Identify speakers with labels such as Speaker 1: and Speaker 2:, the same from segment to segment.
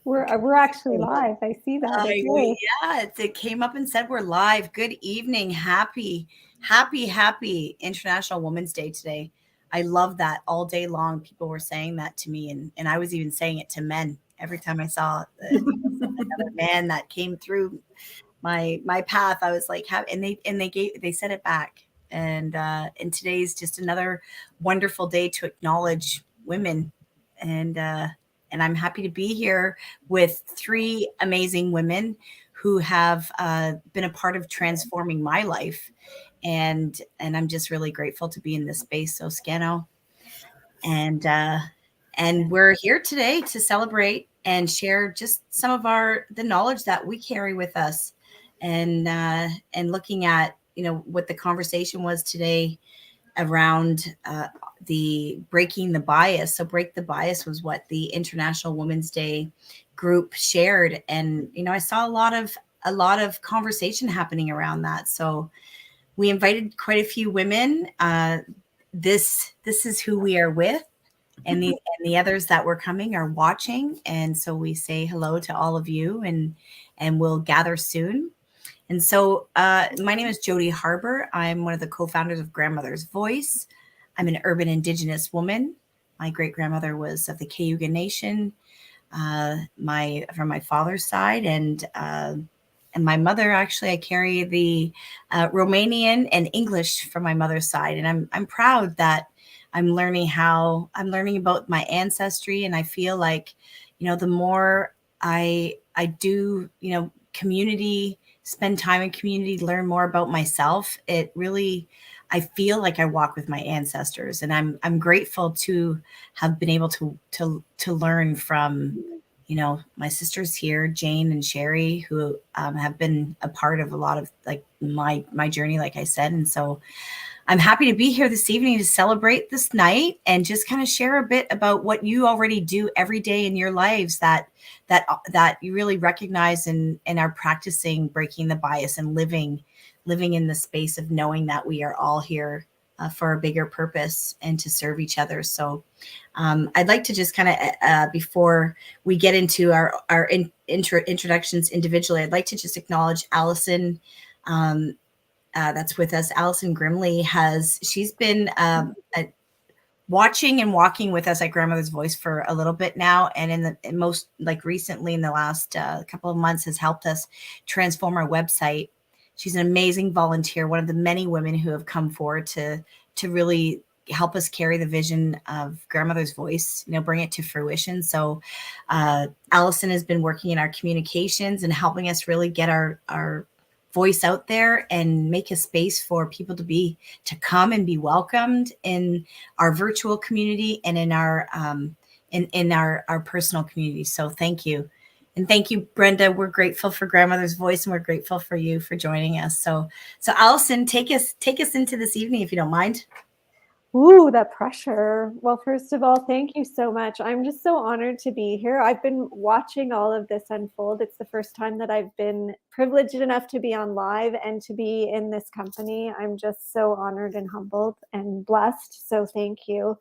Speaker 1: We're actually live. I see that. Okay.
Speaker 2: Yeah, it came up and said we're live. Good evening. Happy International Women's Day today. I love that all day long. People were saying that to me, and I was even saying it to men every time I saw another man that came through my path. I was like, and they said it back. And today's just another wonderful day to acknowledge women, and uh, and I'm happy to be here with three amazing women who have been a part of transforming my life, and I'm just really grateful to be in this space. So Scano, and we're here today to celebrate and share just some of the knowledge that we carry with us, and looking at what the conversation was today around the breaking the bias. So break the bias was what the International Women's Day group shared, and I saw a lot of conversation happening around that. So we invited quite a few women. This is who we are with, and the others that were coming are watching, and so we say hello to all of you, and we'll gather soon. And so my name is Jody Harbour. I'm one of the co-founders of Grandmother's Voice. I'm an urban Indigenous woman. My great grandmother was of the Cayuga Nation, from my father's side, and my mother, actually, I carry the Romanian and English from my mother's side, and I'm proud that I'm learning about my ancestry, and I feel like, the more I do, community, spend time in community, learn more about myself, it really, I feel like I walk with my ancestors, and I'm grateful to have been able to learn from my sisters here, Jane and Sherry, who have been a part of a lot of like my journey, like I said. And so I'm happy to be here this evening to celebrate this night and just kind of share a bit about what you already do every day in your lives that you really recognize and are practicing breaking the bias and living in the space of knowing that we are all here for a bigger purpose and to serve each other. So I'd like to just kind of, before we get into our introductions individually, I'd like to just acknowledge Allison, that's with us. Allison Grimley she's been watching and walking with us at Grandmother's Voice for a little bit now, and in most, like recently in the last couple of months, has helped us transform our website. She's an amazing volunteer, one of the many women who have come forward to really help us carry the vision of Grandmother's Voice, bring it to fruition. So Allison has been working in our communications and helping us really get our voice out there and make a space for people to come and be welcomed in our virtual community and in our in our personal community. So thank you. And thank you, Brenda. We're grateful for Grandmother's Voice, and we're grateful for you for joining us. So Allison, take us into this evening, if you don't mind.
Speaker 1: Ooh, that pressure. Well, first of all, thank you so much. I'm just so honored to be here. I've been watching all of this unfold. It's the first time that I've been privileged enough to be on live and to be in this company. I'm just so honored and humbled and blessed. So thank you.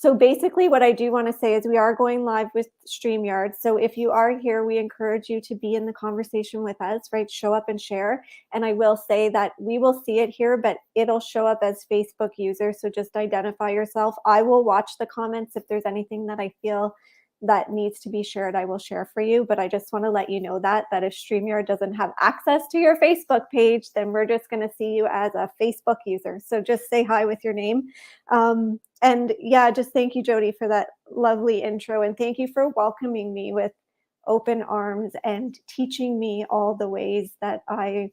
Speaker 1: So basically what I do want to say is we are going live with StreamYard. So if you are here, we encourage you to be in the conversation with us, right? Show up and share. And I will say that we will see it here, but it'll show up as Facebook user. So just identify yourself. I will watch the comments. If there's anything that I feel that needs to be shared, I will share for you. But I just want to let you know that if StreamYard doesn't have access to your Facebook page, then we're just going to see you as a Facebook user. So just say hi with your name. And yeah, just thank you, Jody, for that lovely intro. And thank you for welcoming me with open arms and teaching me all the ways that I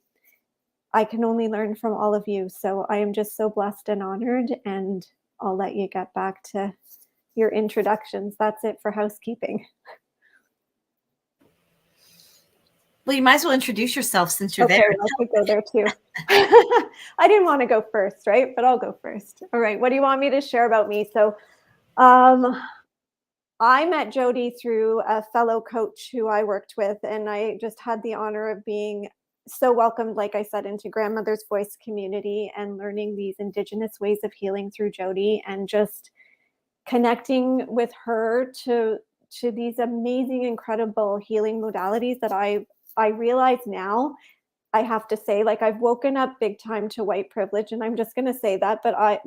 Speaker 1: can only learn from all of you. So I am just so blessed and honored, and I'll let you get back to your introductions. That's it for housekeeping.
Speaker 2: Well, you might as well introduce yourself since you're
Speaker 1: there. I could go there too. I didn't want to go first, right? But I'll go first. All right. What do you want me to share about me? So I met Jody through a fellow coach who I worked with, and I just had the honor of being so welcomed, like I said, into Grandmother's Voice community and learning these Indigenous ways of healing through Jody, and just connecting with her to these amazing, incredible healing modalities that I realize now. I have to say, like, I've woken up big time to white privilege, and I'm just going to say that, but I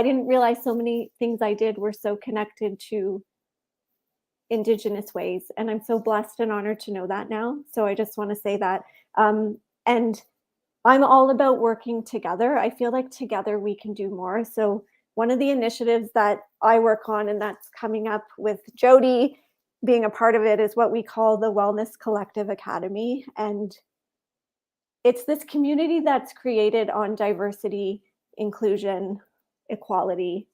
Speaker 1: didn't realize so many things I did were so connected to Indigenous ways, and I'm so blessed and honored to know that now. So I just want to say that. And I'm all about working together. I feel like together we can do more. So one of the initiatives that I work on, and that's coming up with Jody being a part of it, is what we call the Wellness Collective Academy. And it's this community that's created on diversity, inclusion, equality,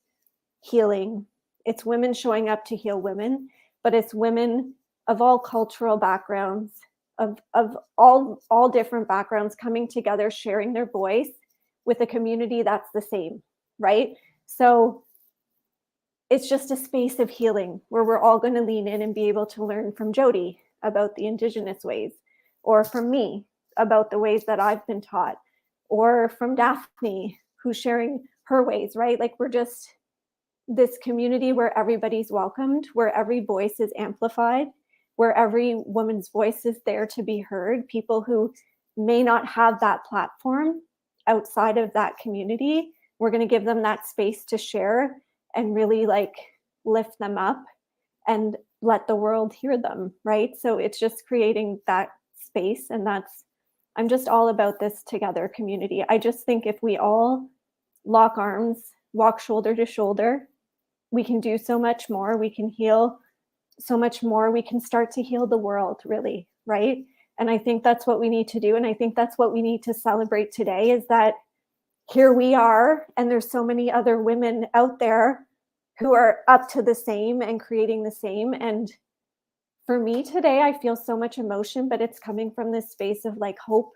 Speaker 1: healing. It's women showing up to heal women, but it's women of all cultural backgrounds, of all different backgrounds coming together, sharing their voice with a community that's the same, right? So it's just a space of healing where we're all going to lean in and be able to learn from Jody about the Indigenous ways, or from me about the ways that I've been taught, or from Daphne, who's sharing her ways, right? Like, we're just this community where everybody's welcomed, where every voice is amplified, where every woman's voice is there to be heard. People who may not have that platform outside of that community, we're going to give them that space to share and really like lift them up and let the world hear them, right? So it's just creating that space. And I'm just all about this together community. I just think if we all lock arms, walk shoulder to shoulder, we can do so much more. We can heal so much more. We can start to heal the world, really, right? And I think that's what we need to do. And I think that's what we need to celebrate today, is that here we are, and there's so many other women out there who are up to the same and creating the same. And for me today, I feel so much emotion, but it's coming from this space of like hope.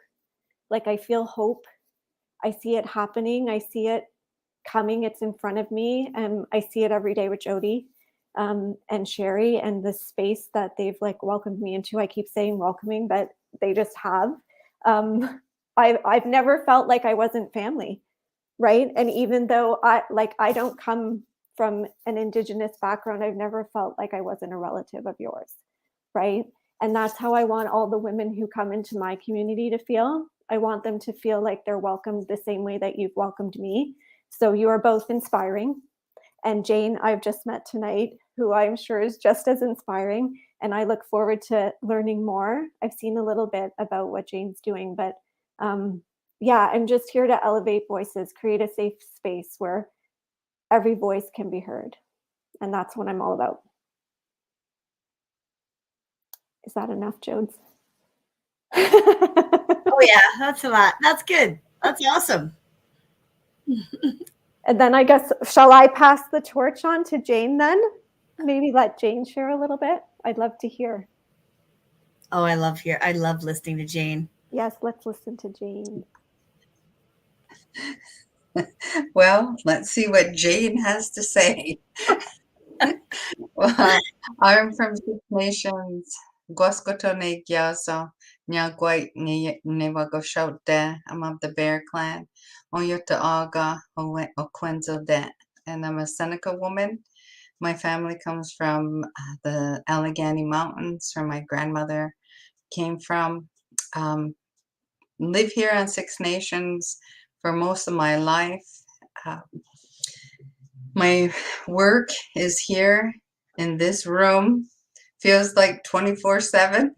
Speaker 1: Like, I feel hope. I see it happening. I see it coming. It's in front of me. And I see it every day with Jody and Sherry, and the space that they've like welcomed me into. I keep saying welcoming, but they just have. I've never felt like I wasn't family, right? And even though I don't come from an Indigenous background, I've never felt like I wasn't a relative of yours, right? And that's how I want all the women who come into my community to feel. I want them to feel like they're welcomed the same way that you've welcomed me. So you are both inspiring. And Jane, I've just met tonight, who I'm sure is just as inspiring. And I look forward to learning more. I've seen a little bit about what Jane's doing, but yeah, I'm just here to elevate voices, create a safe space where every voice can be heard. And that's what I'm all about. Is that enough, Jodes?
Speaker 2: Oh yeah, that's a lot. That's good. That's awesome.
Speaker 1: And then I guess, shall I pass the torch on to Jane then? Maybe let Jane share a little bit. I'd love to hear.
Speaker 2: Oh, I love listening to Jane.
Speaker 1: Yes, let's listen to Jane.
Speaker 3: Well, let's see what Jane has to say. Well, I'm from Six Nations, Guascotone Gyaso, Nyagwait Newagoshouте. I'm of the Bear Clan, Oyotaaga, Oquenzo De, and I'm a Seneca woman. My family comes from the Allegheny Mountains, where my grandmother came from. Live here on Six Nations for most of my life. My work is here in this room. Feels like 24/7,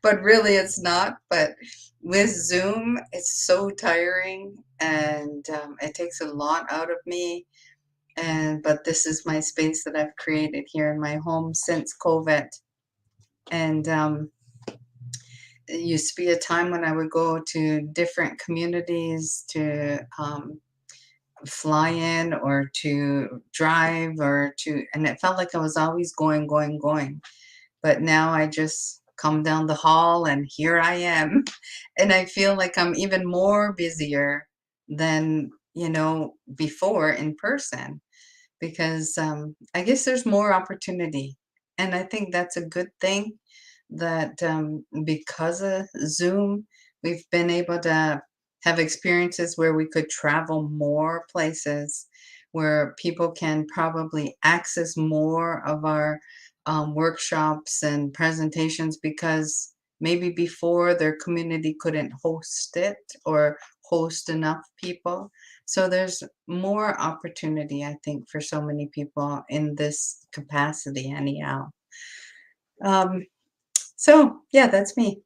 Speaker 3: but really it's not. But with Zoom, it's so tiring, and it takes a lot out of me. But this is my space that I've created here in my home since COVID. And it used to be a time when I would go to different communities to fly in or to drive and it felt like I was always going. But now I just come down the hall and here I am. And I feel like I'm even more busier than, before in person, because I guess there's more opportunity. And I think that's a good thing, that because of Zoom, we've been able to have experiences where we could travel more places, where people can probably access more of our workshops and presentations because maybe before their community couldn't host it or host enough people. So there's more opportunity, I think, for so many people in this capacity, anyhow. Um, so yeah, that's me.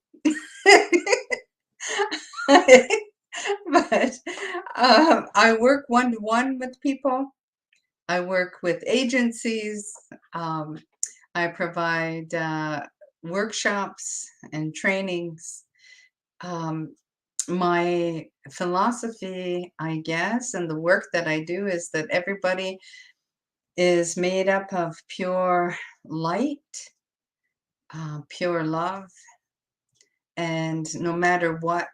Speaker 3: But I work one-to-one with people. I work with agencies. Um, I provide workshops and trainings. Um, my philosophy, I guess, and the work that I do is that everybody is made up of pure light, pure love, and no matter what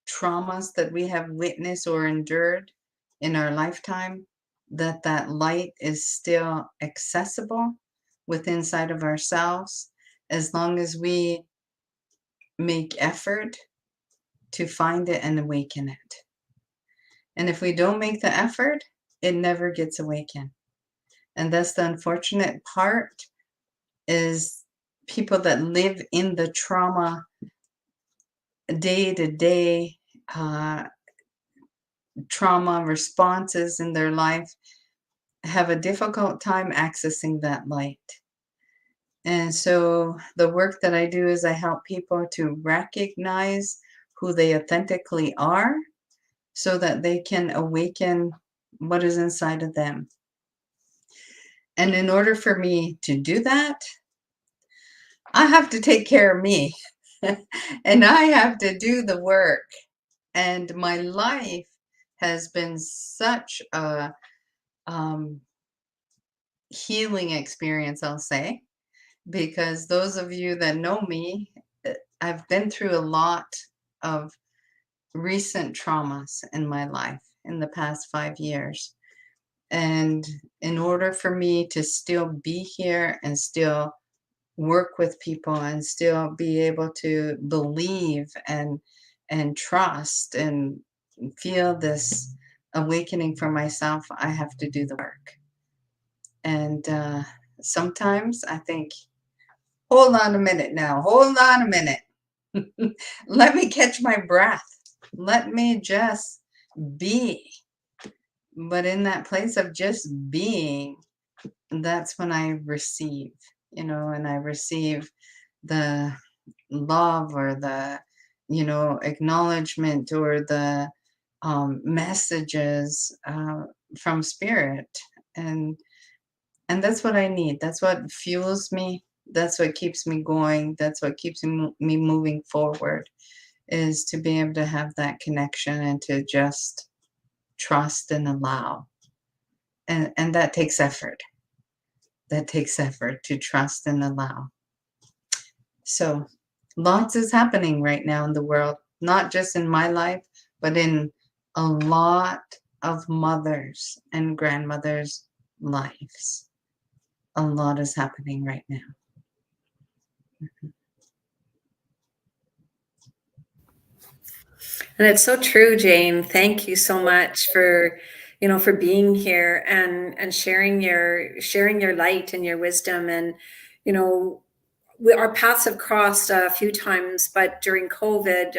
Speaker 3: traumas that we have witnessed or endured in our lifetime, that light is still accessible within inside of ourselves as long as we make effort to find it and awaken it. And if we don't make the effort, it never gets awakened. And that's the unfortunate part is people that live in the trauma day to day trauma responses in their life have a difficult time accessing that light. And so the work that I do is I help people to recognize who they authentically are so that they can awaken what is inside of them. And in order for me to do that, I have to take care of me and I have to do the work. And my life has been such a healing experience, I'll say, because those of you that know me, I've been through a lot of recent traumas in my life in the past 5 years. And in order for me to still be here and still work with people and still be able to believe and trust and feel this awakening for myself, I have to do the work. And sometimes I think, hold on a minute now, hold on a minute. Let me catch my breath. Let me just be. But in that place of just being, that's when I receive, and I receive the love or the, acknowledgement or the messages from spirit. And and that's what I need. That's what fuels me. That's what keeps me going. That's what keeps me moving forward is to be able to have that connection and to just trust and allow. And that takes effort. That takes effort to trust and allow. So lots is happening right now in the world, not just in my life, but in a lot of mothers and grandmothers' lives. A lot is happening right now.
Speaker 4: And it's so true, Jane. Thank you so much for, for being here and sharing your light and your wisdom. And, our paths have crossed a few times, but during COVID,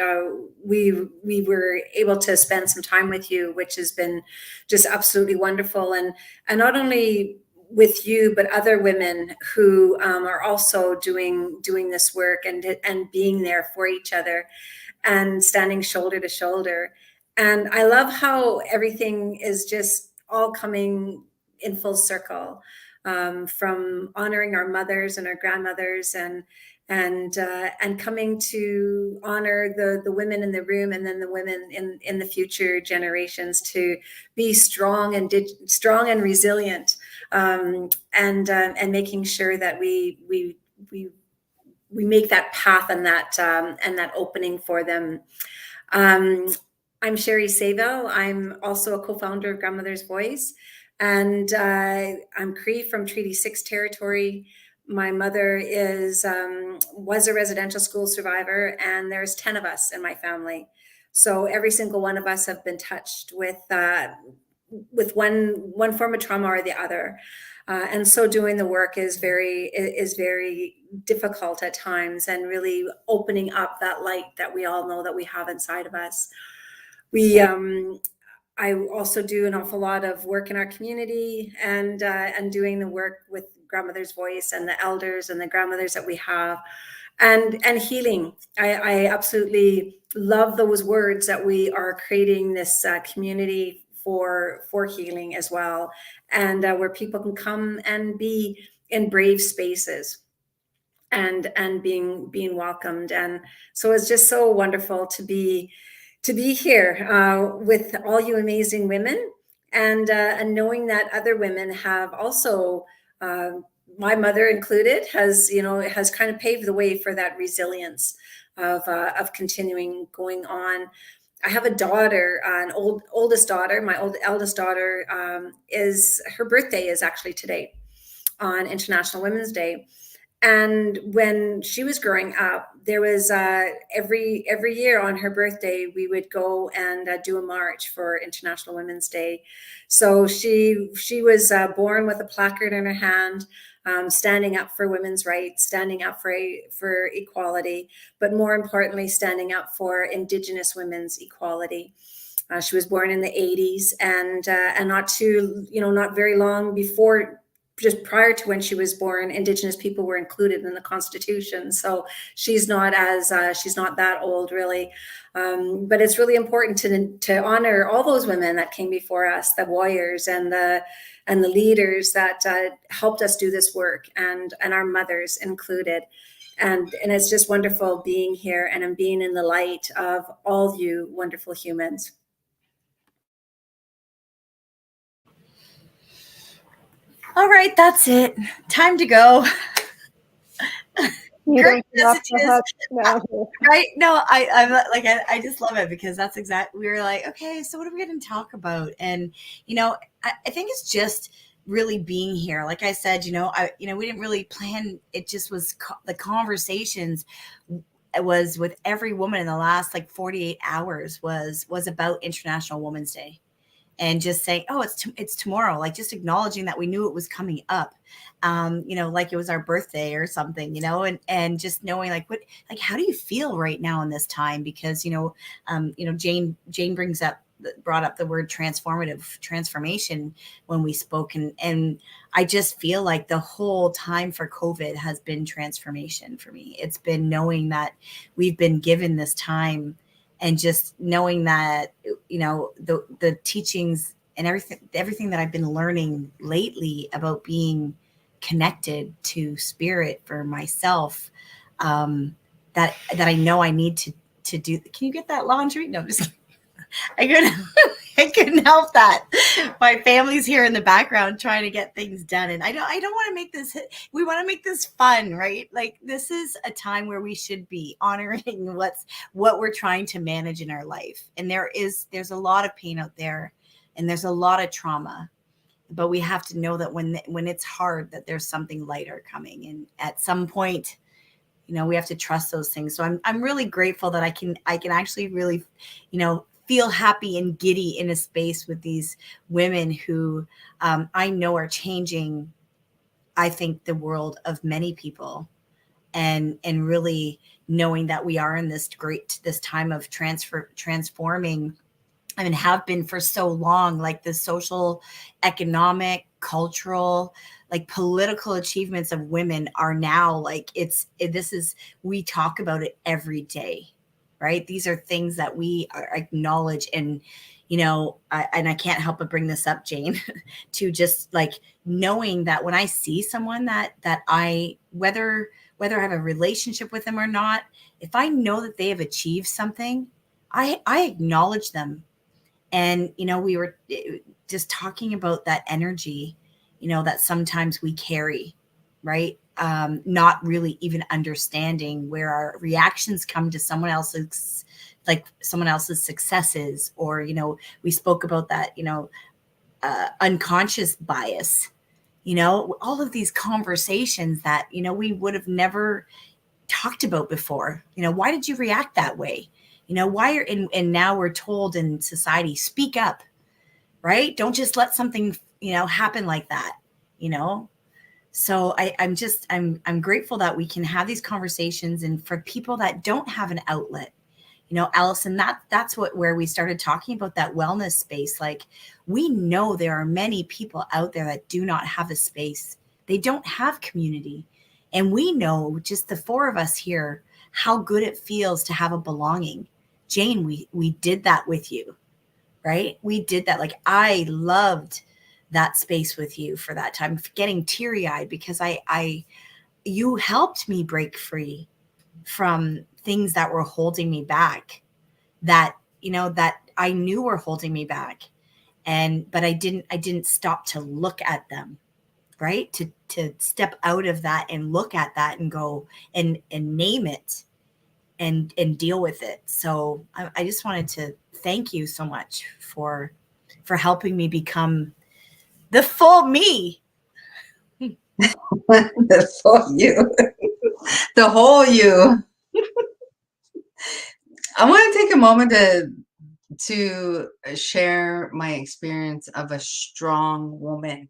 Speaker 4: we were able to spend some time with you, which has been just absolutely wonderful. And not only with you, but other women who are also doing this work and being there for each other and standing shoulder to shoulder. And I love how everything is just all coming in full circle, from honoring our mothers and our grandmothers and coming to honor the women in the room and then the women in the future generations to be strong and resilient, and making sure that we make that path and that opening for them. I'm Sherry Sabo. I'm also a co-founder of Grandmother's Voice, and I'm Cree from Treaty 6 territory. My mother was a residential school survivor, and there's 10 of us in my family. So every single one of us have been touched with one form of trauma or the other. And so doing the work is very difficult at times, and really opening up that light that we all know that we have inside of us. I also do an awful lot of work in our community, and doing the work with Grandmother's Voice and the elders and the grandmothers that we have, and healing. I absolutely love those words that we are creating this community for healing as well, and where people can come and be in brave spaces, and being welcomed. And so it's just so wonderful to be here with all you amazing women, and knowing that other women have also, my mother included, has kind of paved the way for that resilience of continuing going on. I have a daughter, an oldest daughter. My eldest daughter, is her birthday is actually today, on International Women's Day. And when she was growing up, there was every year on her birthday, we would go and do a march for International Women's Day. So she was born with a placard in her hand, standing up for women's rights, standing up for equality, but more importantly, standing up for Indigenous women's equality. She was born in the 80s, and not very long before, just prior to when she was born, Indigenous people were included in the Constitution. So she's not that old, really. But it's really important to honor all those women that came before us, the warriors and the leaders that helped us do this work, and our mothers included. And it's just wonderful being here and being in the light of all you wonderful humans.
Speaker 2: All right, that's it. Time to go.
Speaker 1: You
Speaker 2: Great
Speaker 1: don't get off the
Speaker 2: messages.
Speaker 1: hook. No.
Speaker 2: Right? No, I just love it, because that's exactly, we were like, okay, so what are we going to talk about? And, I think it's just really being here. Like I said, we didn't really plan. It just was the conversations. It was with every woman in the last 48 hours was about International Women's Day. And just saying, oh, it's tomorrow, just acknowledging that we knew it was coming up, like it was our birthday or something, and just knowing how do you feel right now in this time? Because, Jane brought up the word transformation when we spoke. And I just feel like the whole time for COVID has been transformation for me. It's been knowing that we've been given this time, and just knowing that, the teachings and everything that I've been learning lately about being connected to spirit for myself, that I know I need to do. Can you get that laundry? No, I'm just kidding. I couldn't help that. My family's here in the background trying to get things done. And I don't want to make this, we want to make this fun, right? This is a time where we should be honoring what we're trying to manage in our life. And there's a lot of pain out there, and there's a lot of trauma, but we have to know that when it's hard, that there's something lighter coming. And at some point, we have to trust those things. So I'm really grateful that I can actually really, feel happy and giddy in a space with these women who I know are changing, I think, the world of many people, and really knowing that we are in this time of transforming, have been for so long, the social, economic, cultural, political achievements of women are now we talk about it every day. Right. These are things that we acknowledge. And, I can't help but bring this up, Jane, to just knowing that when I see someone that I, whether I have a relationship with them or not, if I know that they have achieved something, I acknowledge them. And, we were just talking about that energy, that sometimes we carry, right? Not really even understanding where our reactions come to someone else's successes, or, we spoke about that, unconscious bias, all of these conversations that, we would have never talked about before. Why did you react that way? And now we're told in society, speak up, right? Don't just let something, happen like that. you know? So I'm grateful that we can have these conversations, and for people that don't have an outlet, you know, Allison, that's where we started talking about that wellness space. Like, we know there are many people out there that do not have a space. They don't have community. And we know, just the four of us here, how good it feels to have a belonging. Jane, we did that with you, right? We did that. Like, I loved that space with you for that time, getting teary-eyed because you helped me break free from things that were holding me back, that, you know, that I knew were holding me back. But I didn't stop to look at them, right? To step out of that and look at that and go and name it and deal with it. So I just wanted to thank you so much for helping me become the full me.
Speaker 3: The full you, the whole you. I want to take a moment to share my experience of a strong woman,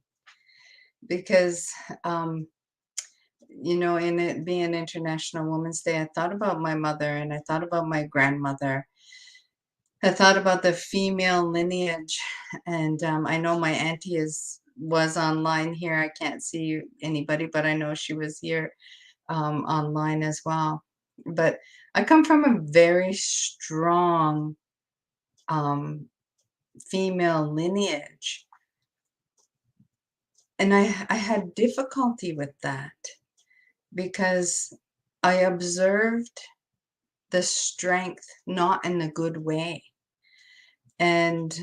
Speaker 3: because you know, in it being International Women's Day, I thought about my mother and I thought about my grandmother. I thought about the female lineage, and I know my auntie was online here. I can't see anybody, but I know she was here online as well. But I come from a very strong um, female lineage, and I had difficulty with that because I observed the strength not in a good way, and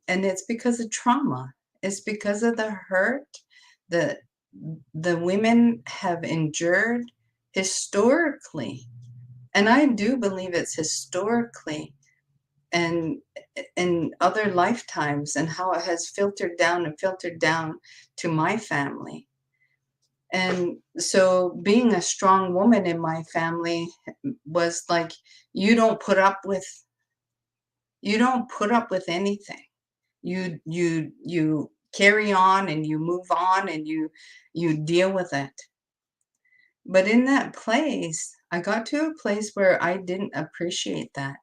Speaker 3: it's because of trauma. It's because of the hurt that the women have endured historically, and I do believe it's historically and in other lifetimes, and how it has filtered down and filtered down to my family. And so being a strong woman in my family was like, you don't put up with anything. You carry on and you move on and you deal with it. But in that place, I got to a place where I didn't appreciate that,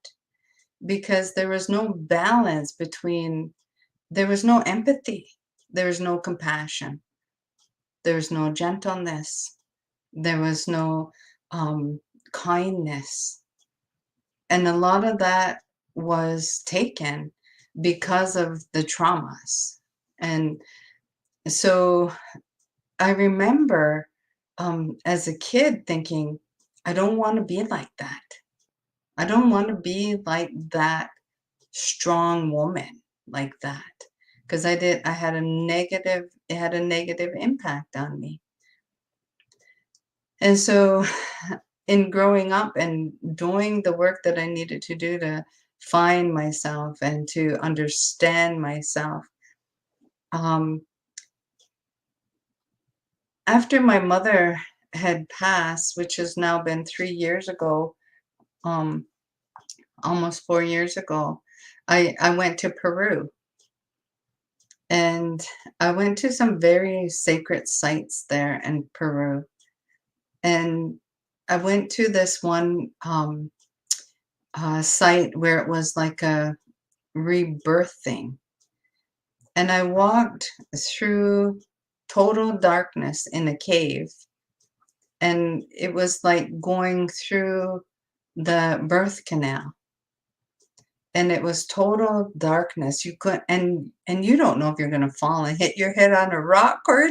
Speaker 3: because there was no balance between, there was no empathy, there was no compassion, there was no gentleness, there was no kindness. And a lot of that was taken because of the traumas. And so I remember as a kid thinking, I don't want to be like that. I don't want to be like that strong woman like that. Because it had a negative impact on me. And so in growing up and doing the work that I needed to do to find myself and to understand myself, after my mother had passed, which has now been 3 years ago, almost 4 years ago, I went to Peru. And I went to some very sacred sites there in Peru. And I went to this one site where it was like a rebirthing. And I walked through total darkness in a cave. And it was like going through the birth canal. And it was total darkness. You couldn't, and you don't know if you're going to fall and hit your head on a rock or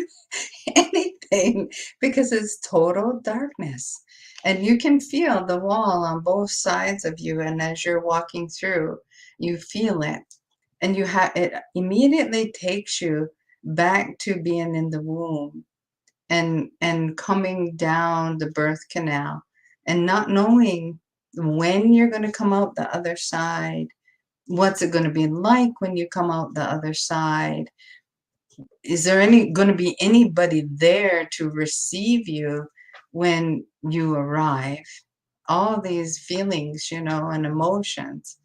Speaker 3: anything, because it's total darkness. And you can feel the wall on both sides of you. And as you're walking through, you feel it. And it immediately takes you back to being in the womb and coming down the birth canal and not knowing when you're going to come out the other side. What's it going to be like when you come out the other side? Is there going to be anybody there to receive you when you arrive? All these feelings, and emotions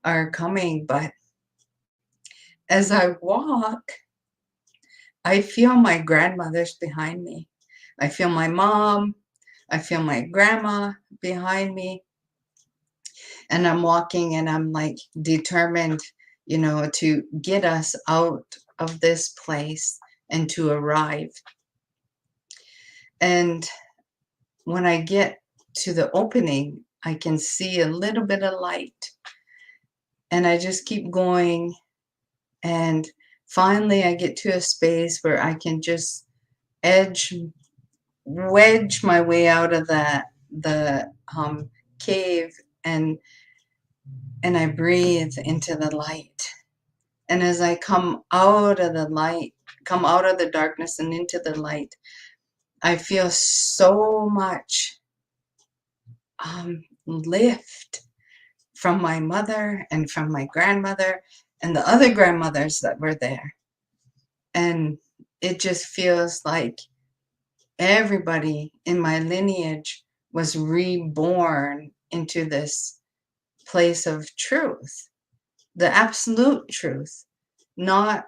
Speaker 3: are coming. But as I walk, I feel my grandmothers behind me. I feel my mom. I feel my grandma behind me. And I'm walking and I'm like determined, to get us out of this place and to arrive. And when I get to the opening, I can see a little bit of light. And I just keep going. And finally, I get to a space where I can just wedge my way out of the cave, and I breathe into the light. And as I come out of the light, come out of the darkness and into the light, I feel so much lift from my mother and from my grandmother and the other grandmothers that were there. And it just feels like everybody in my lineage was reborn into this place of truth, the absolute truth, not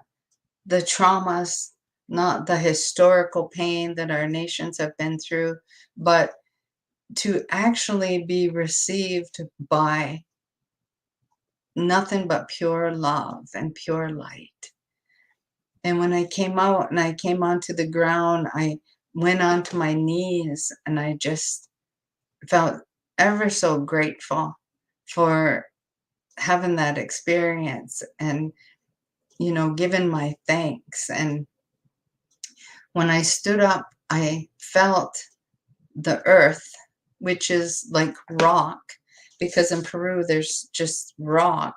Speaker 3: the traumas, not the historical pain that our nations have been through, but to actually be received by nothing but pure love and pure light. And when I came out and I came onto the ground, I went onto my knees and I just felt ever so grateful for having that experience and, giving my thanks. And when I stood up, I felt the earth, which is like rock, because in Peru there's just rock.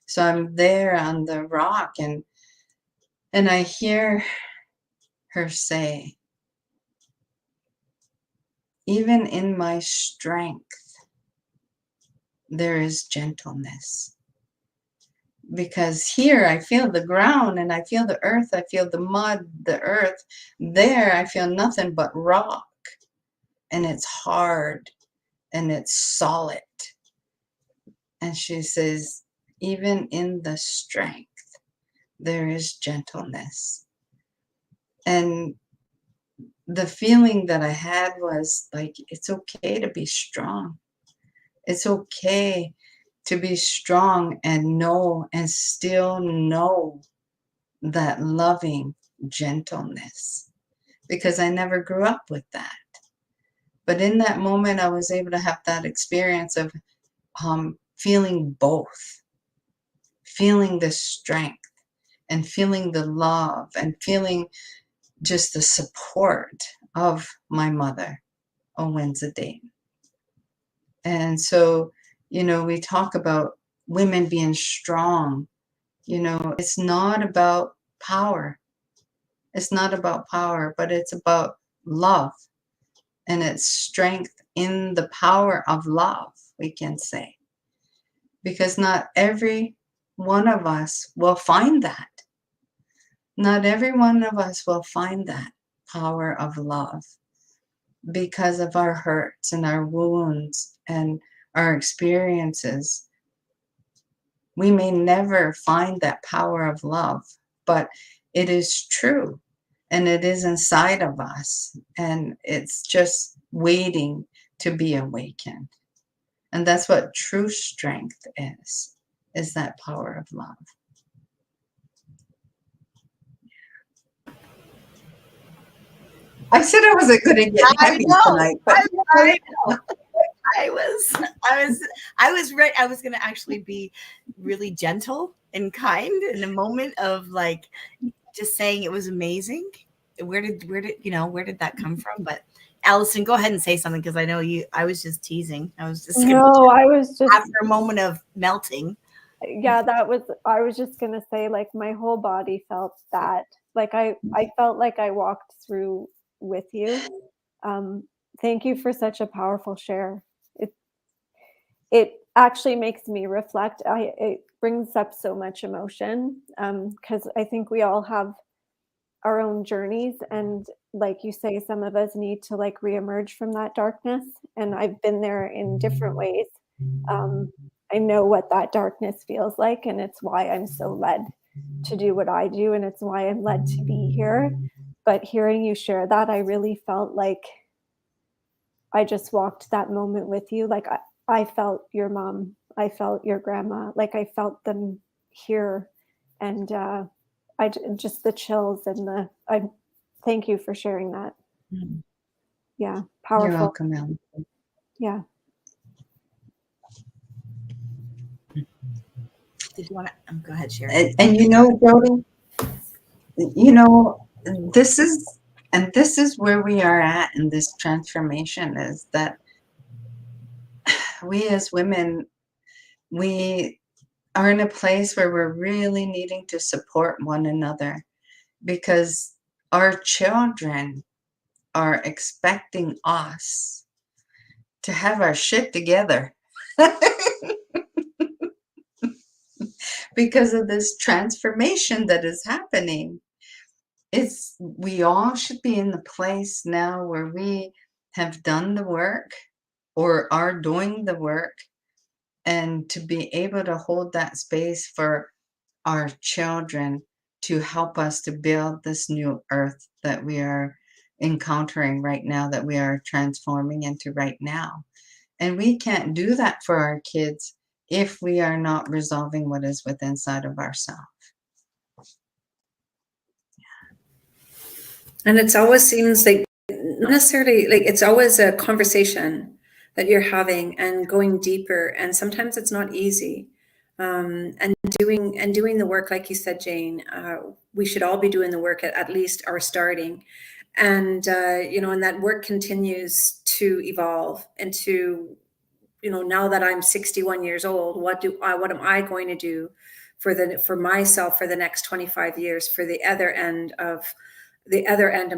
Speaker 3: So I'm there on the rock and I hear her say, even in my strength, there is gentleness. Because here I feel the ground and I feel the earth, I feel the mud, the earth. There I feel nothing but rock. And it's hard and it's solid. And she says, even in the strength, there is gentleness. And the feeling that I had was like, it's okay to be strong. It's okay to be strong and know and still know that loving gentleness, because I never grew up with that. But in that moment, I was able to have that experience of feeling both, feeling the strength and feeling the love and feeling just the support of my mother, Owensitane. And so, we talk about women being strong. It's not about power. It's not about power, but it's about love. And it's strength in the power of love, we can say. Because not every one of us will find that. Not every one of us will find that power of love because of our hurts and our wounds and our experiences. We may never find that power of love, but it is true and it is inside of us and it's just waiting to be awakened. And that's what true strength is that power of love. I said I wasn't going to get heavy tonight, but
Speaker 2: I was ready. I was going to actually be really gentle and kind in a moment of like just saying it was amazing. Where did that come from? But Allison, go ahead and say something, because I know I was just teasing. I was just
Speaker 1: I was just
Speaker 2: after a moment of melting.
Speaker 1: Yeah, I was just gonna say, like, my whole body felt that. Like I felt like I walked through with you. Thank you for such a powerful share. It actually makes me reflect. It brings up so much emotion, because I think we all have our own journeys, and like you say, some of us need to like reemerge from that darkness, and I've been there in different ways. I know what that darkness feels like, and it's why I'm so led to do what I do, and it's why I'm led to be here. But hearing you share that, I really felt like I just walked that moment with you. Like I felt your mom, I felt your grandma, like I felt them here, and just the chills and I thank you for sharing that.
Speaker 2: Mm.
Speaker 1: Yeah,
Speaker 3: You're
Speaker 1: powerful.
Speaker 3: welcome, Ellen.
Speaker 1: Yeah.
Speaker 2: Did you want to go ahead, share?
Speaker 3: And you know, Jody, you know, this is where we are at in this transformation, is that we as women, we are in a place where we're really needing to support one another, because our children are expecting us to have our shit together because of this transformation that is happening. We all should be in the place now where we have done the work or are doing the work, and to be able to hold that space for our children to help us to build this new earth that we are encountering right now, that we are transforming into right now. And we can't do that for our kids if we are not resolving what is within inside of ourselves.
Speaker 4: And it's always seems like not necessarily like it's always a conversation that you're having and going deeper. And sometimes it's not easy. And doing the work, like you said, Jane, we should all be doing the work at least or starting. And and that work continues to evolve into, now that I'm 61 years old, what am I going to do for myself for the next 25 years, for the other end of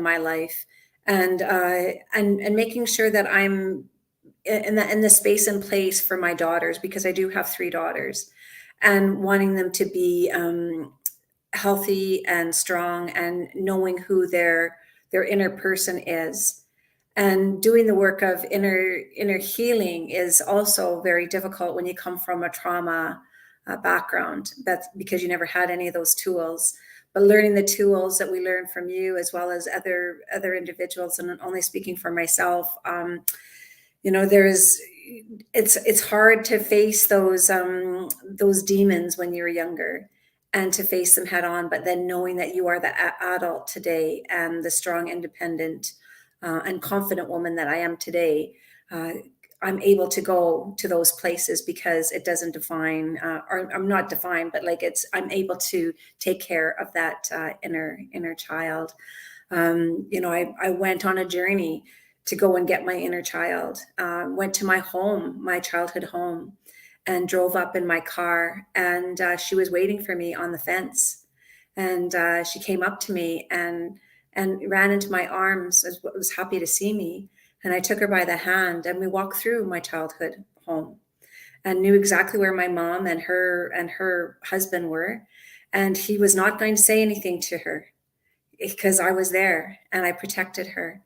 Speaker 4: my life, and making sure that I'm in the space and place for my daughters, because I do have 3 daughters, and wanting them to be healthy and strong, and knowing who their inner person is. And doing the work of inner healing is also very difficult when you come from a trauma background. That's because you never had any of those tools. But learning the tools that we learn from you, as well as other individuals, and only speaking for myself, it's hard to face those demons when you're younger, and to face them head on. But then knowing that you are the adult today, and the strong, independent, and confident woman that I am today, I'm able to go to those places because it doesn't define, or I'm not defined, but like I'm able to take care of that inner child. I went on a journey to go and get my inner child. Went to my childhood home, and drove up in my car, and she was waiting for me on the fence, and she came up to me and ran into my arms, was happy to see me. And I took her by the hand, and we walked through my childhood home, and knew exactly where my mom and her husband were. And he was not going to say anything to her because I was there and I protected her.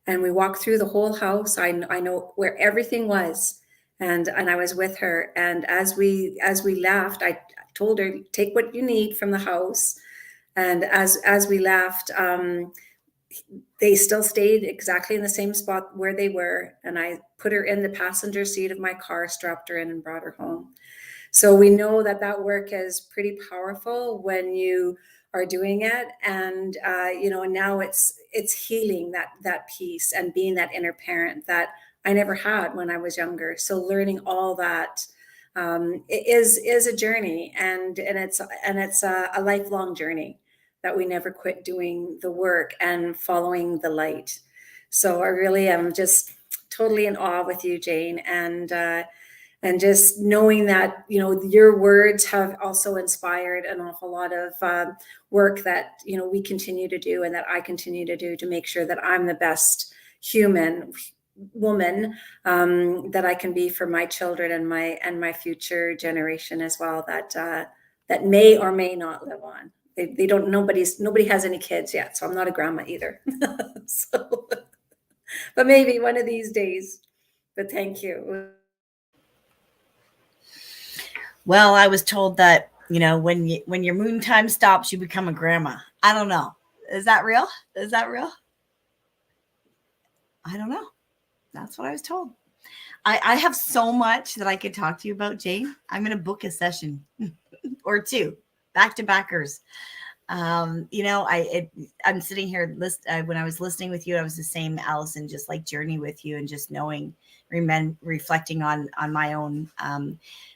Speaker 4: And we walked through the whole house. I know where everything was, and I was with her. And as we left, I told her, take what you need from the house. And as we left, they still stayed exactly in the same spot where they were. And I put her in the passenger seat of my car, strapped her in, and brought her home. So we know that work is pretty powerful when you are doing it. And, now it's healing that piece, and being that inner parent that I never had when I was younger. So learning all that is a journey, and it's a lifelong journey, that we never quit doing the work and following the light. So I really am just totally in awe with you, Jane, and just knowing that, your words have also inspired an awful lot of work that, we continue to do, and that I continue to do, to make sure that I'm the best human woman that I can be for my children and my future generation as well, that may or may not live on. They don't, nobody has any kids yet, so I'm not a grandma either. So, but maybe one of these days. But thank you.
Speaker 2: Well, I was told that you know, when your moon time stops, you become a grandma. I don't know. Is that real? Is that real? I don't know. That's what I was told. I have so much that I could talk to you about, Jane. I'm going to book a session or two, back to backers. You know, I'm sitting here when I was listening with you, I was the same Allison, just like journey with you and just knowing, reflecting on my own.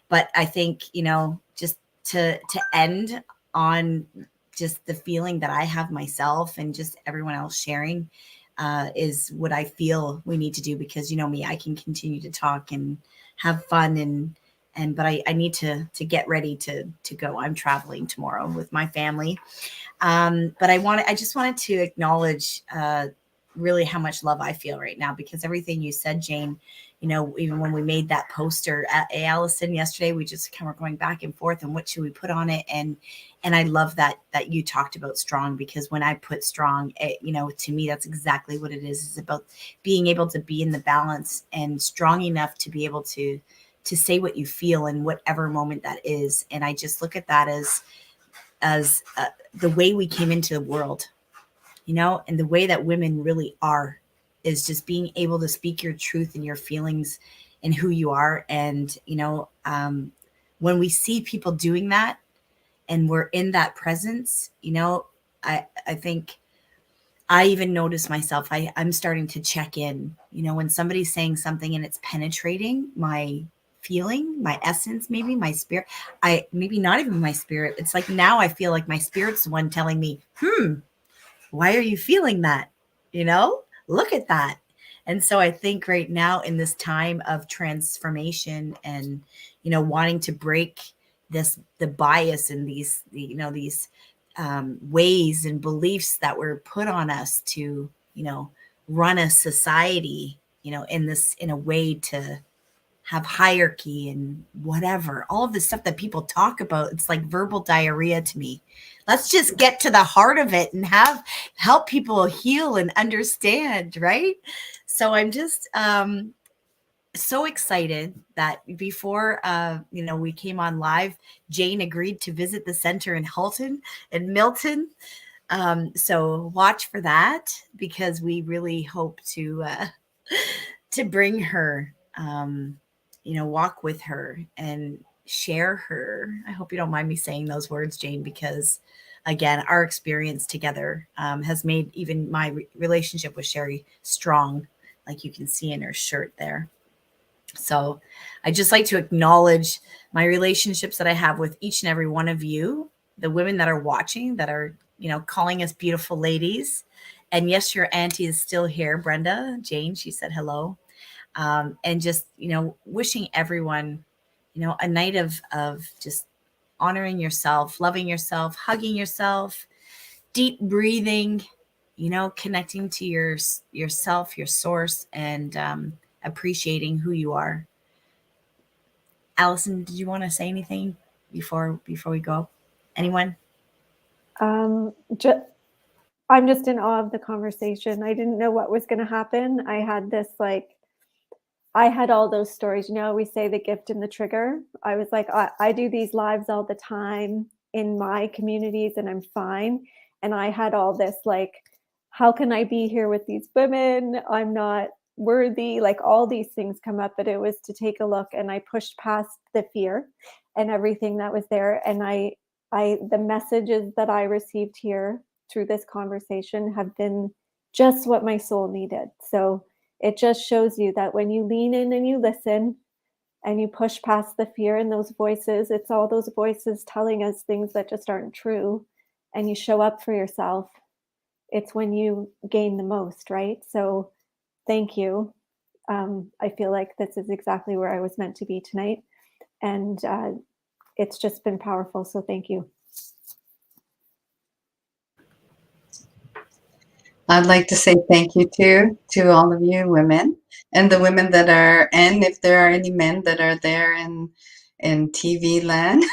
Speaker 2: But I think, you know, just to end on just the feeling that I have myself and just everyone else sharing is what I feel we need to do, because you know me, I can continue to talk and have fun but I need to get ready to go. I'm traveling tomorrow with my family. But I just wanted to acknowledge really how much love I feel right now, because everything you said, Jane, you know, even when we made that poster at Allison yesterday, we just kind of were going back and forth and what should we put on it. And I love that you talked about strong, because when I put strong, you know, to me, that's exactly what it is. It's about being able to be in the balance and strong enough to be able to say what you feel in whatever moment that is. And I just look at that as the way we came into the world, you know, and the way that women really are is just being able to speak your truth and your feelings and who you are. And, you know, when we see people doing that and we're in that presence, you know, I think I even notice myself, I'm starting to check in, you know, when somebody's saying something and it's penetrating my feeling, my essence, maybe my spirit, maybe not even my spirit. It's like now I feel like my spirit's the one telling me, why are you feeling that? You know, look at that. And so I think right now in this time of transformation and, you know, wanting to break the bias and these, you know, these ways and beliefs that were put on us to, you know, run a society, you know, in a way to have hierarchy and whatever, all of the stuff that people talk about. It's like verbal diarrhea to me. Let's just get to the heart of it and help people heal and understand, right? So I'm just so excited that before you know, we came on live, Jane agreed to visit the center in Halton and Milton. So watch for that, because we really hope to bring her, you know, walk with her and share her. I hope you don't mind me saying those words, Jane, because again, our experience together has made even my relationship with Sherry strong, like you can see in her shirt there. So I just like to acknowledge my relationships that I have with each and every one of you, the women that are watching, that are, you know, calling us beautiful ladies. And yes, your auntie is still here, Brenda. Jane, she said hello. And just, you know, wishing everyone, you know, a night of just honoring yourself, loving yourself, hugging yourself, deep breathing, you know, connecting to yourself, your source, and appreciating who you are. Allison, did you want to say anything before we go? Anyone?
Speaker 1: Just, I'm just in awe of the conversation. I didn't know what was going to happen. I had this I had all those stories. You know, we say the gift and the trigger. I was like, I do these lives all the time in my communities and I'm fine. And I had all this like, how can I be here with these women? I'm not worthy. Like all these things come up, but it was to take a look, and I pushed past the fear and everything that was there. And the messages that I received here through this conversation have been just what my soul needed. So it just shows you that when you lean in and you listen and you push past the fear and those voices, it's all those voices telling us things that just aren't true, and you show up for yourself, it's when you gain the most, right? So thank you. I feel like this is exactly where I was meant to be tonight. And it's just been powerful. So thank you.
Speaker 3: I'd like to say thank you to all of you women, and the women that are, and if there are any men that are there in TV land.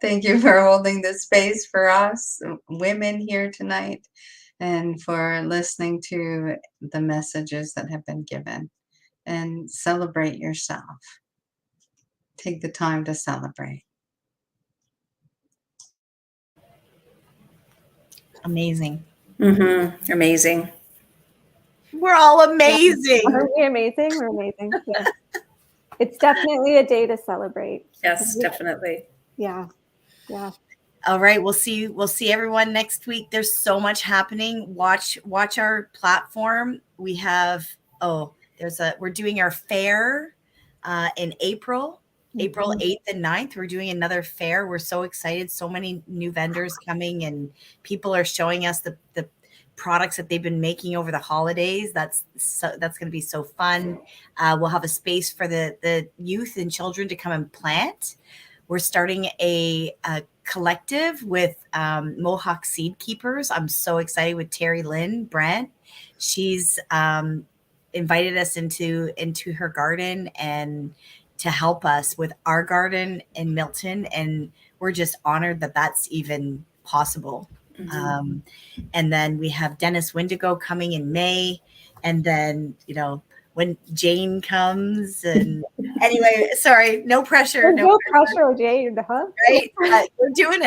Speaker 3: Thank you for holding this space for us women here tonight, and for listening to the messages that have been given. And celebrate yourself. Take the time to celebrate.
Speaker 2: Amazing.
Speaker 4: Amazing.
Speaker 2: We're all amazing.
Speaker 1: Aren't we amazing? We're amazing. Yeah. It's definitely a day to celebrate.
Speaker 4: Yes, definitely.
Speaker 1: Yeah. Yeah.
Speaker 2: All right, we'll see everyone next week. There's so much happening. Watch our platform. We have we're doing our fair in April 8th and 9th. We're doing another fair. We're so excited. So many new vendors coming, and people are showing us the products that they've been making over the holidays. That's going to be so fun. We'll have a space for the youth and children to come and plant. We're starting a collective with Mohawk Seed Keepers. I'm so excited with Terry Lynn Brandt. She's invited us into her garden and to help us with our garden in Milton, and we're just honored that that's even possible. And then we have Dennis Wendigo coming in May, and then when Jane comes, and anyway, sorry, no pressure.
Speaker 1: No pressure, Jane, huh?
Speaker 2: Right? We're doing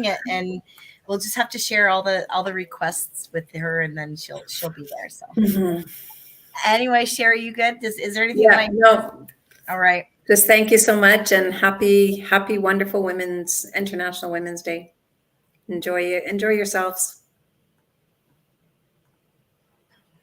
Speaker 2: it, and we'll just have to share all the requests with her, and then she'll be there. So anyway, Sherry, you good? Is there anything?
Speaker 4: Yeah, no.
Speaker 2: All right.
Speaker 4: Just thank you so much, and happy wonderful International Women's Day. Enjoy yourselves.